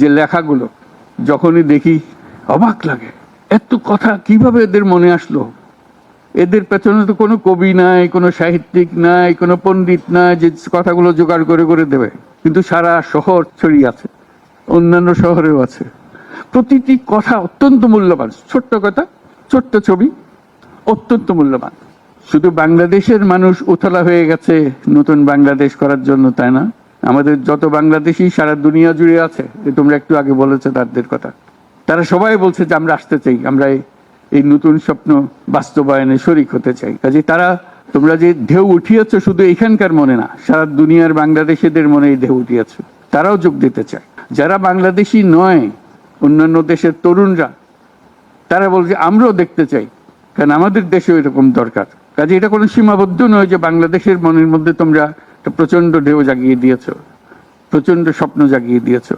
যে লেখাগুলো যখনই দেখি অবাক লাগে, এত কথা কিভাবে এদের মনে আসলো। এদের পেছনে তো কোনো কবি নাই, কোনো সাহিত্যিক নাই, কোনো পণ্ডিত নাই যে কথাগুলো জোগাড় করে করে দেবে, কিন্তু সারা শহর ছড়িয়ে আছে, অন্যান্য শহরেও আছে। প্রতিটি কথা অত্যন্ত মূল্যবান, ছোট্ট কথা, ছোট্ট ছবি, অত্যন্ত মূল্যবান। শুধু বাংলাদেশের মানুষ উতলা হয়ে গেছে নতুন বাংলাদেশ করার জন্য, তাই না? আমাদের যত বাংলাদেশি সারা দুনিয়া জুড়ে আছে, তোমরা একটু আগে বলেছো তাদের কথা, তারা সবাই বলছে যে আমরা আসতে চাই, আমরা এই নতুন স্বপ্ন বাস্তবায়নে শরিক হতে চাই। কাজে তারা, তোমরা যে ঢেউ উঠিয়েছ শুধু এখানকার মনে না, সারা দুনিয়ার বাংলাদেশিদের মনে এই ঢেউ উঠিয়েছ, তারাও যোগ দিতে চায়। যারা বাংলাদেশি নয়, অন্যান্য দেশের তরুণরা, তারা বলছে আমরাও দেখতে চাই, কারণ আমাদের দেশেও এরকম দরকার। কাজে এটা কোনো সীমাবদ্ধ নয় যে বাংলাদেশের মনের মধ্যে তোমরা একটা প্রচন্ড ঢেউ জাগিয়ে দিয়েছ, প্রচন্ড স্বপ্ন জাগিয়ে দিয়েছ।